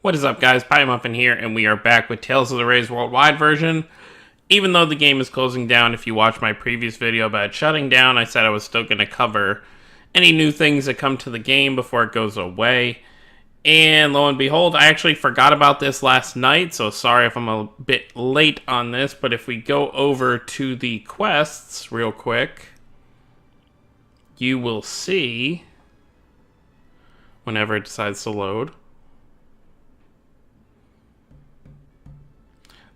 What is up, guys? Pie Muffin here, and we are back with Tales of the Rays Worldwide version. Even though the game is closing down, if you watch my previous video about shutting down, I said I was still going to cover any new things that come to the game before it goes away. And lo and behold, I actually forgot about this last night, so sorry if I'm a bit late on this, but if we go over to the quests real quick, you will see, whenever it decides to load,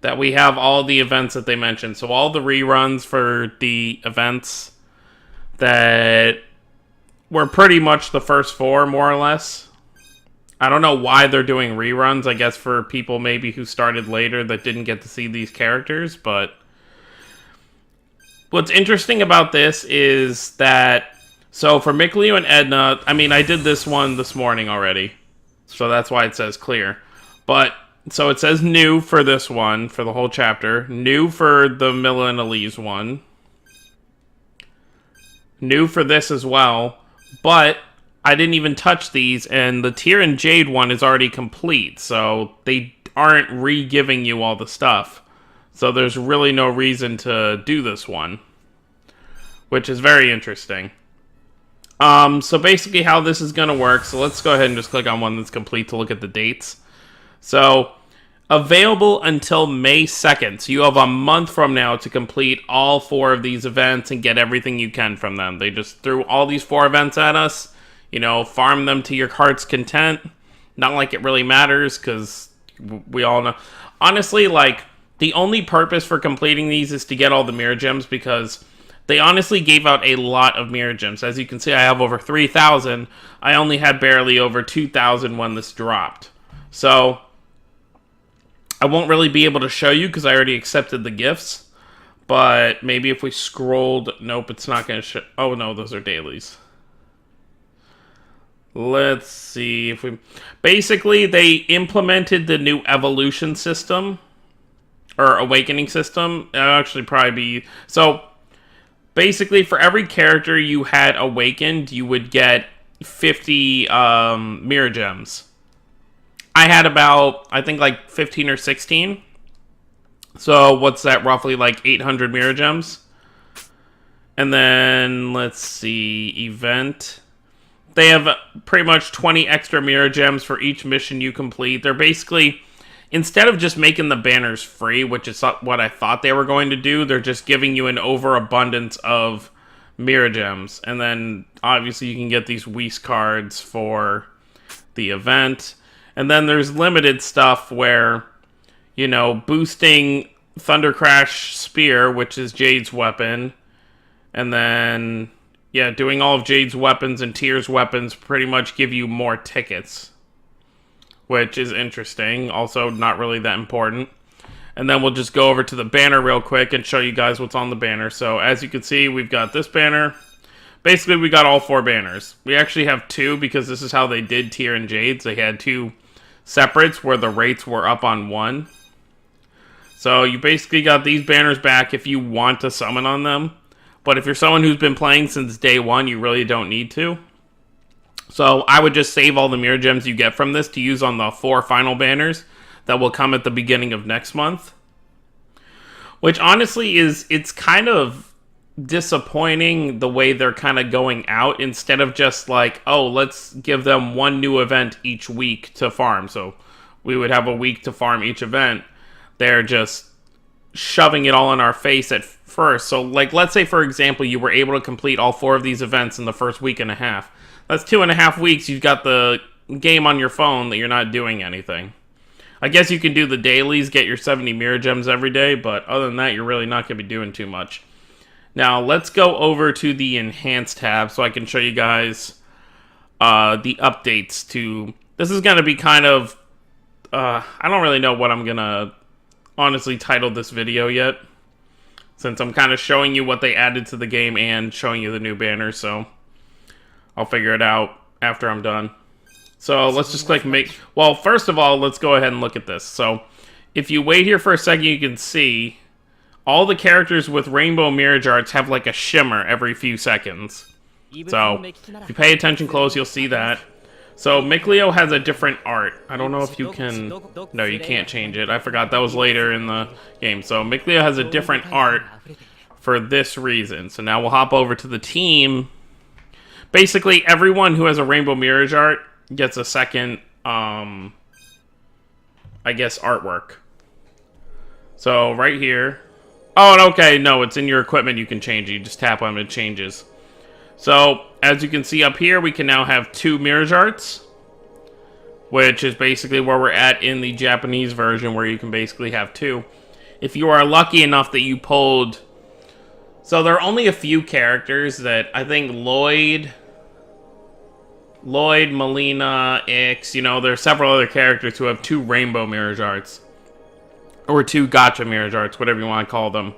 that we have all the events that they mentioned. So all the reruns for the events that were pretty much the first four, more or less. I don't know why they're doing reruns. I guess for people maybe who started later that didn't get to see these characters. But what's interesting about this is that, so for Mick, Leo, and Edna, I mean, I did this one this morning already. So that's why it says clear. But so it says new for this one, for the whole chapter. New for the Milla and Elise one. New for this as well. But I didn't even touch these, and the Tyr and Jade one is already complete. So they aren't re-giving you all the stuff. So there's really no reason to do this one, which is very interesting. So basically how this is going to work. So let's go ahead and just click on one that's complete to look at the dates. So, available until May 2nd. So you have a month from now to complete all four of these events and get everything you can from them. They just threw all these four events at us. You know, farm them to your heart's content. Not like it really matters, because we all know. Honestly, like, the only purpose for completing these is to get all the mirror gems, because they honestly gave out a lot of mirror gems. As you can see, I have over 3,000. I only had barely over 2,000 when this dropped. So I won't really be able to show you because I already accepted the gifts. But maybe if we scrolled... Nope, it's not going to show... Oh, no, those are dailies. Let's see if we... Basically, they implemented the new evolution system. Or awakening system. It'll actually probably be... So, basically, for every character you had awakened, you would get 50 mirror gems. I had about, I think, like 15 or 16. So, what's that? Roughly like 800 mirror gems. And then, let's see, event. They have pretty much 20 extra mirror gems for each mission you complete. They're basically, instead of just making the banners free, which is what I thought they were going to do, they're just giving you an overabundance of mirror gems. And then, obviously, you can get these Whis cards for the event. And then there's limited stuff where, you know, boosting Thunder Crash Spear, which is Jade's weapon. And then, yeah, doing all of Jade's weapons and Tyr's weapons pretty much give you more tickets. Which is interesting. Also, not really that important. And then we'll just go over to the banner real quick and show you guys what's on the banner. So, as you can see, we've got this banner. Basically, we got all four banners. We actually have two because this is how they did Tyr and Jade's. They had two separates where the rates were up on one. So you basically got these banners back if you want to summon on them. But if you're someone who's been playing since day one, you really don't need to. So I would just save all the mirror gems you get from this to use on the four final banners that will come at the beginning of next month. Which honestly it's kind of disappointing the way they're kind of going out, instead of just like, oh, let's give them one new event each week to farm. So we would have a week to farm each event. They're just shoving it all in our face at first. So, like, let's say, for example, you were able to complete all four of these events in the first week and a half. That's 2.5 weeks. You've got the game on your phone that you're not doing anything. I guess you can do the dailies, get your 70 mirror gems every day, but other than that, you're really not going to be doing too much. Now, let's go over to the Enhanced tab so I can show you guys the updates to... This is going to be kind of... I don't really know what I'm going to honestly title this video yet, since I'm kind of showing you what they added to the game and showing you the new banner, so I'll figure it out after I'm done. So let's just click make... Well, first of all, let's go ahead and look at this. So if you wait here for a second, you can see... all the characters with rainbow mirror jarts have like a shimmer every few seconds. So, if you pay attention close, you'll see that. So Micleo has a different art. I don't know if you can... No, you can't change it. I forgot that was later in the game. So Micleo has a different art for this reason. So now we'll hop over to the team. Basically, everyone who has a Rainbow Mirage art gets a second, I guess, artwork. So right here... Oh, okay, no, it's in your equipment. You can change it. You just tap on it, it changes. So, as you can see up here, we can now have 2 Mirage Arts, which is basically where we're at in the Japanese version, where you can basically have 2. If you are lucky enough that you pulled... So, there are only a few characters that I think Lloyd, Melina, Ix, you know, there are several other characters who have 2 Rainbow Mirage Arts. Or 2 Gacha Mirage Arts, whatever you want to call them.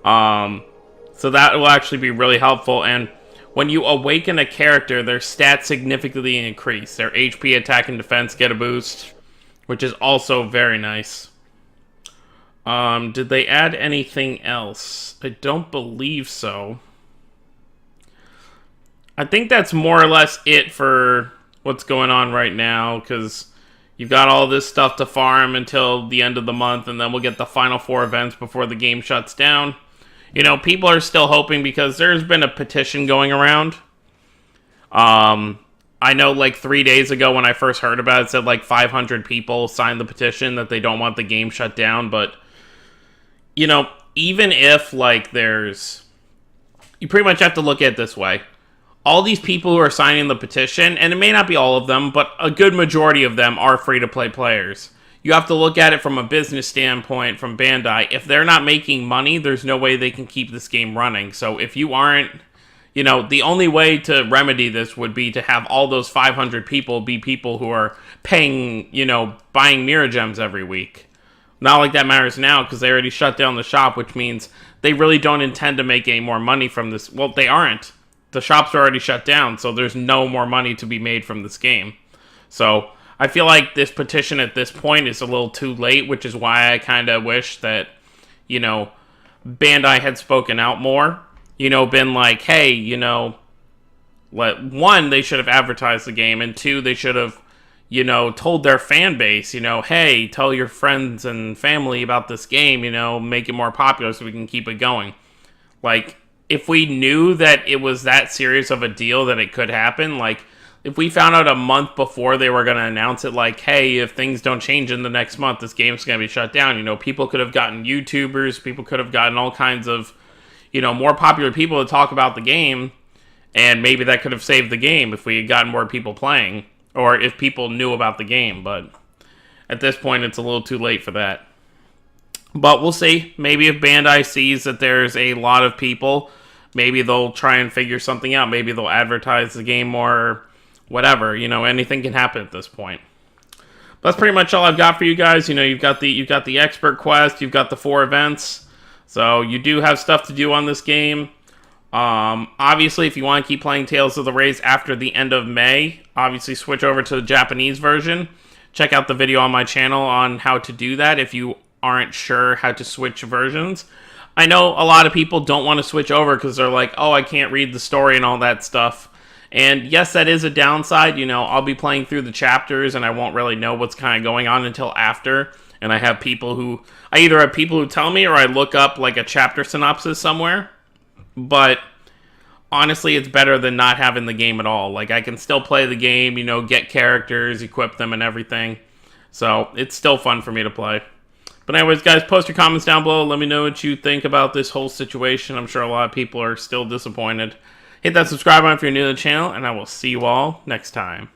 So that will actually be really helpful, and when you awaken a character, their stats significantly increase. Their HP, attack, and defense get a boost, which is also very nice. Did they add anything else? I don't believe so. I think that's more or less it for what's going on right now, because you've got all this stuff to farm until the end of the month, and then we'll get the final 4 events before the game shuts down. You know, people are still hoping because there's been a petition going around. I know like 3 days ago when I first heard about it, it said like 500 people signed the petition that they don't want the game shut down. But, you know, even if like there's... You pretty much have to look at it this way. All these people who are signing the petition, and it may not be all of them, but a good majority of them are free-to-play players. You have to look at it from a business standpoint from Bandai. If they're not making money, there's no way they can keep this game running. So if you aren't, you know, the only way to remedy this would be to have all those 500 people be people who are paying, you know, buying Mirror Gems every week. Not like that matters now because they already shut down the shop, which means they really don't intend to make any more money from this. Well, they aren't. The shops are already shut down, so there's no more money to be made from this game. So I feel like this petition at this point is a little too late, which is why I kind of wish that, you know, Bandai had spoken out more. You know, been like, hey, you know, one, they should have advertised the game, and 2, they should have, you know, told their fan base, you know, hey, tell your friends and family about this game, you know, make it more popular so we can keep it going. Like, if we knew that it was that serious of a deal that it could happen, like, if we found out a month before they were going to announce it, like, hey, if things don't change in the next month, this game's going to be shut down, you know, people could have gotten YouTubers, people could have gotten all kinds of, you know, more popular people to talk about the game, and maybe that could have saved the game if we had gotten more people playing, or if people knew about the game, but at this point, it's a little too late for that. But we'll see. Maybe if Bandai sees that there's a lot of people, maybe they'll try and figure something out. Maybe they'll advertise the game more, whatever. You know, anything can happen at this point. But that's pretty much all I've got for you guys. You know, you've got the expert quest, you've got the 4 events, so you do have stuff to do on this game. Obviously, if you want to keep playing Tales of the Rays after the end of May, obviously switch over to the Japanese version. Check out the video on my channel on how to do that if you aren't sure how to switch versions. I know a lot of people don't want to switch over because they're like, oh, I can't read the story and all that stuff. And yes, that is a downside. You know, I'll be playing through the chapters and I won't really know what's kind of going on until after. And I have people who, I either have people who tell me or I look up like a chapter synopsis somewhere. But honestly, it's better than not having the game at all. Like, I can still play the game, you know, get characters, equip them and everything. So it's still fun for me to play. But anyways, guys, post your comments down below. Let me know what you think about this whole situation. I'm sure a lot of people are still disappointed. Hit that subscribe button if you're new to the channel, and I will see you all next time.